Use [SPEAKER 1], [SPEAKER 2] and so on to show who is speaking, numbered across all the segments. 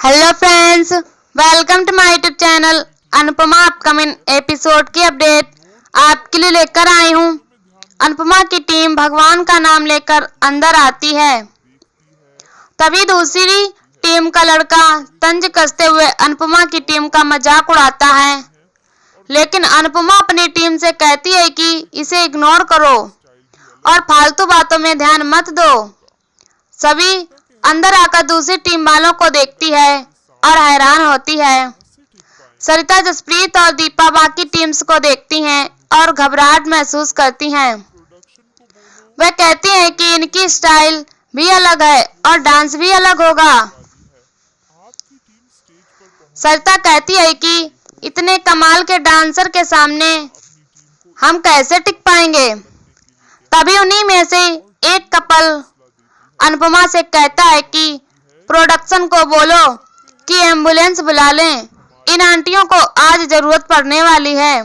[SPEAKER 1] Hello friends, welcome to my YouTube channel. Anupama upcoming episode की update आपके लिए लेकर आई हूँ। अनुपमा की टीम भगवान का नाम लेकर अंदर आती है। तभी दूसरी टीम का लड़का तंज कसते हुए अनुपमा की टीम का मजाक उड़ाता है, लेकिन अनुपमा अपनी टीम से कहती है कि इसे इग्नोर करो और फालतू बातों में ध्यान मत दो। सभी अंदर आकर दूसरी टीम वालों को देखती है और हैरान होती है। सरिता, जसप्रीत और दीपा बाकी टीम्स को देखती हैं और घबराहट महसूस करती हैं। वे कहती हैं कि इनकी स्टाइल भी अलग है और डांस भी अलग होगा। सरिता कहती है कि इतने कमाल के डांसर के सामने हम कैसे टिक पाएंगे। तभी उन्हीं में से एक कपल अनुपमा से कहता है कि प्रोडक्शन को बोलो कि एम्बुलेंस बुला लें, इन आंटियों को आज जरूरत पड़ने वाली है।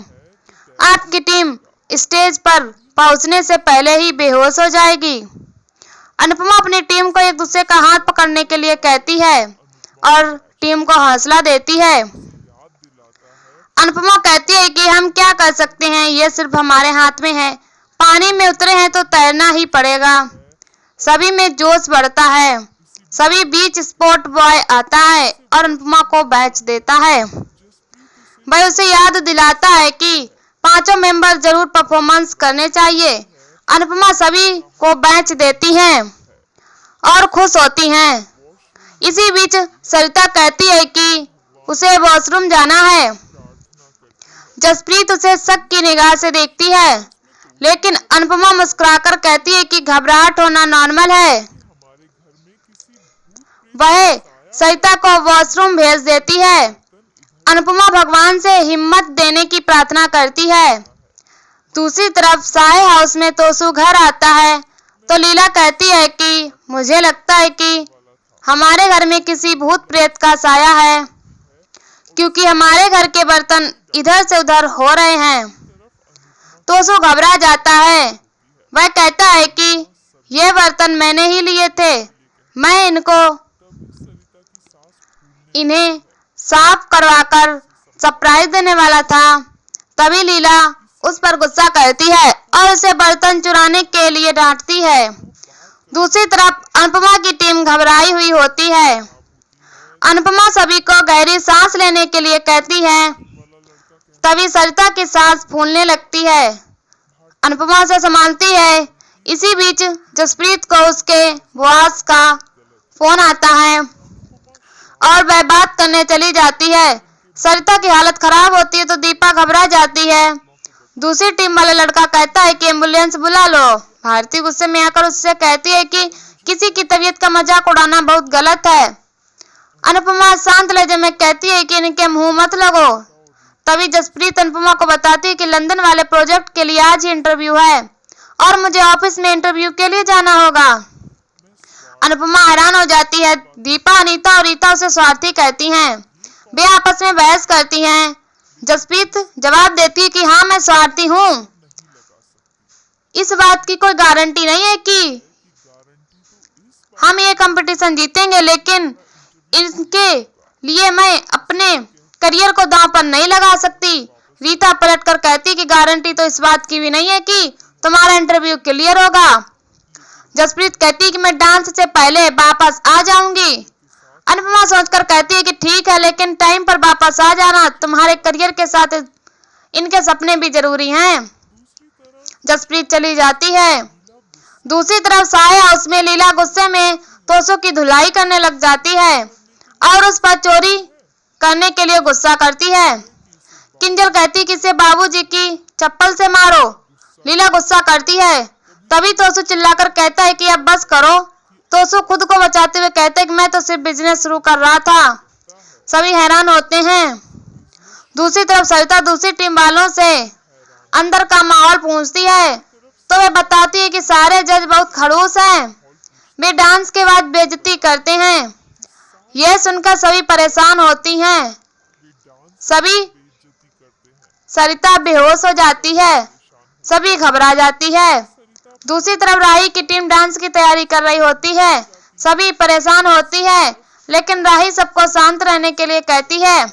[SPEAKER 1] आपकी टीम स्टेज पर पहुंचने से पहले ही बेहोश हो जाएगी। अनुपमा अपनी टीम को एक दूसरे का हाथ पकड़ने के लिए कहती है और टीम को हौसला देती है। अनुपमा कहती है कि हम क्या कर सकते हैं, यह सिर्फ हमारे हाथ में है। पानी में उतरे हैं तो तैरना ही पड़ेगा। सभी में जोश बढ़ता है। सभी बीच स्पोर्ट बॉय आता है और अनुपमा को बैच देता है। वह उसे याद दिलाता है कि पांचों मेंबर जरूर परफॉर्मेंस करने चाहिए। अनुपमा सभी को बैच देती हैं और खुश होती हैं। इसी बीच सरिता कहती है कि उसे वॉशरूम जाना है। जसप्रीत उसे शक की निगाह से देखती है, लेकिन अनुपमा मुस्कुराकर कहती है कि घबराहट होना नॉर्मल है। वह सरिता को वॉशरूम भेज देती है। अनुपमा भगवान से हिम्मत देने की प्रार्थना करती है। दूसरी तरफ साय हाउस में तोसू घर आता है तो लीला कहती है कि मुझे लगता है कि हमारे घर में किसी भूत प्रेत का साया है, क्योंकि हमारे घर के बर्तन इधर से उधर हो रहे हैं। तोसू घबरा जाता है। वह कहता है कि ये बर्तन मैंने ही लिए थे, मैं इन्हें साफ करवाकर सरप्राइज देने वाला था। तभी लीला उस पर गुस्सा करती है और उसे बर्तन चुराने के लिए डांटती है। दूसरी तरफ अनुपमा की टीम घबराई हुई होती है। अनुपमा सभी को गहरी सांस लेने के लिए कहती है। तभी सरिता की सांस फूलने लगती है। अनुपमा से संभालती है। इसी बीच जसप्रीत को उसके बॉस का फोन आता है और वह बात करने चली जाती है। सरिता की हालत खराब होती है तो दीपा घबरा जाती है। दूसरी टीम वाला लड़का कहता है कि एम्बुलेंस बुला लो। भारती गुस्से में आकर उससे कहती है कि किसी की तबीयत का मजाक उड़ाना बहुत गलत है। अनुपमा शांत लहजे में कहती है कि इनके मुंह मत लगो। तभी जसप्रीत अनुपमा को बताती है कि लंदन वाले प्रोजेक्ट के लिए आज ही इंटरव्यू है और मुझे ऑफिस में इंटरव्यू के लिए जाना होगा। अनुपमा हैरान हो जाती है। दीपा, अनीता और रीता उसे स्वार्थी कहती हैं। वे आपस में बहस करती हैं। जसप्रीत जवाब देती है कि हाँ, मैं स्वार्थी हूँ। इस बात की कोई गारंटी नहीं है कि हम ये कंपटीशन जीतेंगे, लेकिन इनके लिए मैं अपने करियर को दांव पर नहीं लगा सकती। रीता पलटकर कहती कि गारंटी तो इस बात की भी नहीं है कि तुम्हारा इंटरव्यू क्लियर होगा। जसप्रीत कहती कि मैं डांस से पहले वापस आ जाऊंगी। अनुपमा सोचकर कहती है कि ठीक है, लेकिन टाइम पर वापस आ जाना। तुम्हारे करियर के साथ इनके सपने भी जरूरी हैं। जसप्रीत चली जाती है। दूसरी तरफ साय हाउस में लीला गुस्से में तोसू की धुलाई करने लग जाती है और उस पर चोरी करने के लिए गुस्सा करती है। किंजल कहती कि इसे बाबूजी की चप्पल से मारो। लीला गुस्सा करती है। तभी तोसू चिल्लाकर कहता है कि अब बस करो। तोसू खुद को बचाते हुए कहते हैं कि मैं तो सिर्फ बिजनेस शुरू कर रहा था। सभी हैरान होते हैं। दूसरी तरफ सरिता दूसरी टीम वालों से अंदर का माहौल पूछती है तो वे बताती है कि सारे जज बहुत खड़ूस हैं। वे डांस के बाद बेइज्जती करते हैं। यह सुनकर सभी परेशान होती हैं। सरिता बेहोश हो जाती है। सभी घबरा जाती है। दूसरी तरफ राही की टीम डांस की तैयारी कर रही होती है। सभी परेशान होती है। लेकिन राही सबको शांत रहने के लिए कहती है।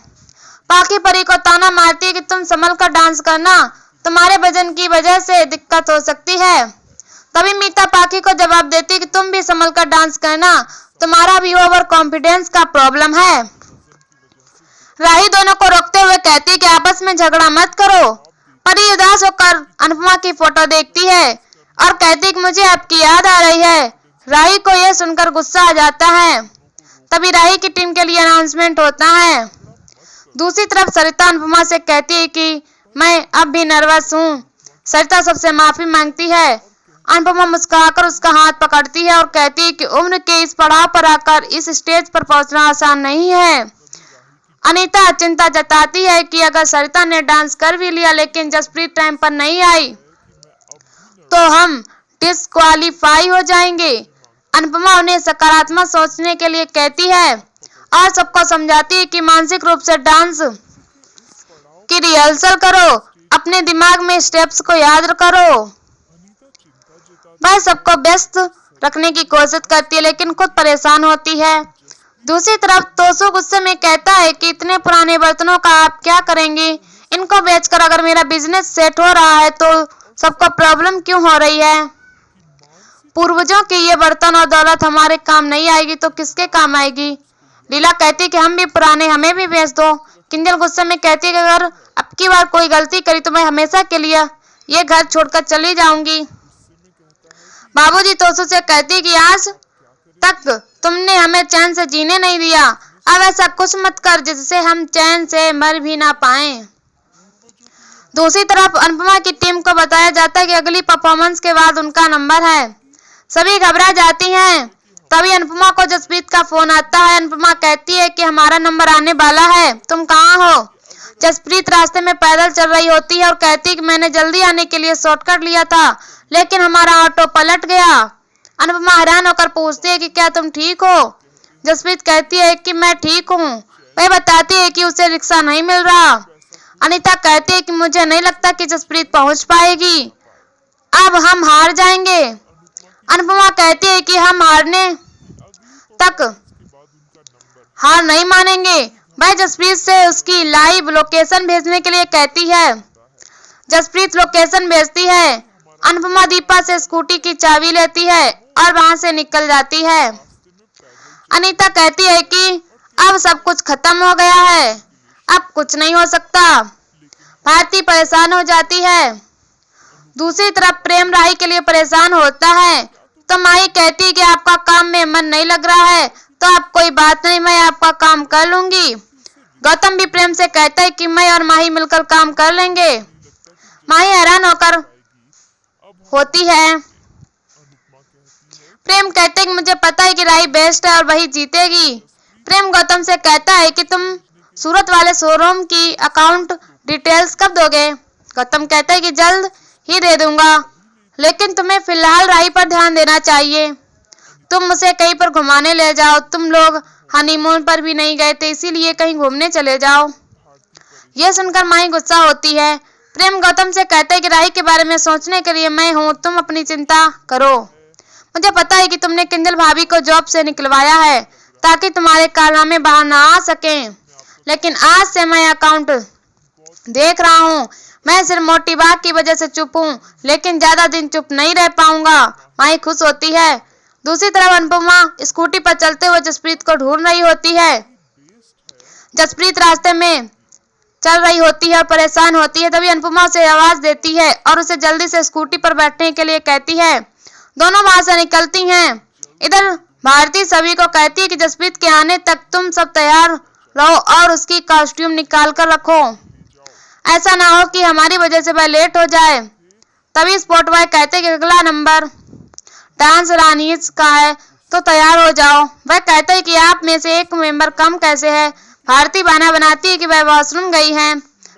[SPEAKER 1] पाखी परी को ताना मारती है कि तुम संभल कर डांस करना, तुम्हारे वजन की वजह से दिक्कत हो सकती है। तभी मीता पाखी को जवाब देती है कि तुम भी संभल कर डांस करना, तुम्हारा भी ओवर कॉन्फिडेंस का प्रॉब्लम है। राही दोनों को रोकते हुए कहती है कि आपस में झगड़ा मत करो। परी उदास होकर अनुपमा की फोटो देखती है और कहती है कि मुझे आपकी याद आ रही है। राही को यह सुनकर गुस्सा आ जाता है। तभी राही की टीम के लिए अनाउंसमेंट होता है। दूसरी तरफ सरिता अनुपमा से कहती है कि मैं अब भी नर्वस हूँ। सरिता सबसे माफी मांगती है। अनुपमा मुस्कुराकर उसका हाथ पकड़ती है और कहती है कि उम्र के इस पड़ाव पर आकर इस स्टेज पर पहुंचना आसान नहीं है। अनीता चिंता जताती है कि अगर सरिता ने डांस कर भी लिया लेकिन जसप्रीत टाइम पर नहीं आई तो हम डिस्क्वालीफाई हो जाएंगे। अनुपमा उन्हें सकारात्मक सोचने के लिए कहती है और सबको समझाती है कि मानसिक रूप से डांस की रिहर्सल करो, अपने दिमाग में स्टेप्स को याद करो। वह सबको व्यस्त रखने की कोशिश करती है लेकिन खुद परेशान होती है। दूसरी तरफ तोसू गुस्से में कहता है कि इतने पुराने बर्तनों का आप क्या करेंगे? इनको बेचकर अगर मेरा बिजनेस सेट हो रहा है तो सबको प्रॉब्लम क्यों हो रही है? पूर्वजों के ये बर्तन और दौलत हमारे काम नहीं आएगी तो किसके काम आएगी? लीला कहती है कि हम भी पुराने, हमें भी बेच दो। किंजल गुस्से में कहती है कि अगर अब की बार कोई गलती करी तो मैं हमेशा के लिए ये घर छोड़कर चली जाऊंगी। बाबूजी तोसू से कहती है कि आज तक तुमने हमें चैन से जीने नहीं दिया, अब ऐसा कुछ मत कर जिससे हम चैन से मर भी ना पाएं। दूसरी तरफ अनुपमा की टीम को बताया जाता है कि अगली परफॉर्मेंस के बाद उनका नंबर है। सभी घबरा जाती हैं। तभी अनुपमा को जसप्रीत का फोन आता है। अनुपमा कहती है कि हमारा नंबर आने वाला है, तुम कहाँ हो? जसप्रीत रास्ते में पैदल चल रही होती है और कहती है कि मैंने जल्दी आने के लिए शॉर्टकट लिया था लेकिन हमारा ऑटो पलट गया। अनुपमा हैरान होकर पूछती है कि क्या तुम ठीक हो? जसप्रीत कहती है कि मैं ठीक हूँ। वह बताती है कि उसे रिक्शा नहीं मिल रहा। अनीता कहती है कि मुझे नहीं लगता कि जसप्रीत पहुंच पाएगी, अब हम हार जाएंगे। अनुपमा कहती है कि हम हारने तक हार नहीं मानेंगे। वह जसप्रीत से उसकी लाइव लोकेशन भेजने के लिए कहती है। जसप्रीत लोकेशन भेजती है। अनुपमा दीपा से स्कूटी की चाबी लेती है और वहां से निकल जाती है। अनीता कहती है कि अब सब कुछ खत्म हो गया है, अब कुछ नहीं हो सकता। भारती परेशान हो जाती है। दूसरी तरफ प्रेम राही के लिए परेशान होता है। तो माही कहती है कि आपका काम में मन नहीं लग रहा है तो आप कोई बात नहीं, मैं आपका काम कर लूंगी। गौतम भी प्रेम से कहता है कि मैं और माही मिलकर काम कर लेंगे। माही हैरान होकर होती है। प्रेम कहते हैं कि मुझे पता है कि राही बेस्ट है और वही जीतेगी। प्रेम गौतम से कहता है कि तुम सूरत वाले शोरूम की अकाउंट डिटेल्स कब दोगे? गौतम कहता है कि जल्द ही दे दूंगा, लेकिन तुम्हें फिलहाल राही पर ध्यान देना चाहिए। तुम उसे कहीं पर घुमाने ले जाओ, तुम लोग हनीमून पर भी नहीं गए थे इसीलिए कहीं घूमने चले जाओ। यह सुनकर माही गुस्सा होती है। प्रेम गौतम से कहते हैं कि राही के बारे में सोचने के लिए मैं हूँ, तुम अपनी चिंता करो। मुझे पता है कि तुमने किंजल भाभी को जॉब से निकलवाया है ताकि तुम्हारे कारनामे बाहर ना आ सकें, लेकिन आज से मैं अकाउंट देख रहा हूँ। मैं सिर्फ मोटी बात की वजह से चुप हूँ लेकिन ज्यादा दिन चुप नहीं रह पाऊंगा। माही खुश होती है। दूसरी तरफ अनुपमा स्कूटी पर चलते हुए जसप्रीत को ढूंढ रही होती है। जसप्रीत रास्ते में चल रही होती है और परेशान होती है। तभी अनुपमा उसे आवाज देती है और उसे जल्दी से स्कूटी पर बैठने के लिए कहती है। दोनों वहां से निकलती हैं। इधर भारती सभी को कहती है कि जसप्रीत के आने तक तुम सब तैयार रहो और उसकी कॉस्ट्यूम निकाल कर रखो, ऐसा ना हो कि हमारी वजह से वह लेट हो जाए। तभी स्पॉट बॉय कहते हैं कि अगला नंबर डांस रानीज का है तो तैयार हो जाओ। वह कहता है कि आप में से एक मेंबर कम कैसे है? भारती बहाना बनाती है कि वह वॉशरूम गई है।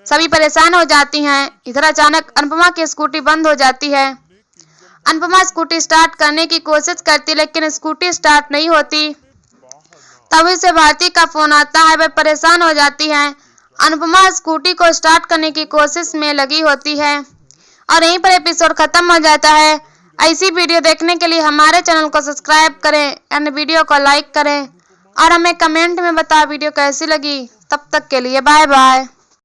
[SPEAKER 1] सभी परेशान हो जाती हैं। इधर अचानक अनुपमा की स्कूटी बंद हो जाती है। अनुपमा स्कूटी स्टार्ट करने की कोशिश करती लेकिन स्कूटी स्टार्ट नहीं होती। तभी से भारती का फोन आता है। वह परेशान हो जाती है। अनुपमा स्कूटी को स्टार्ट करने की कोशिश में लगी होती है और यहीं पर एपिसोड खत्म हो जाता है। ऐसी वीडियो देखने के लिए हमारे चैनल को सब्सक्राइब करें एंड वीडियो को लाइक करें और हमें कमेंट में बता वीडियो कैसी लगी। तब तक के लिए बाय बाय।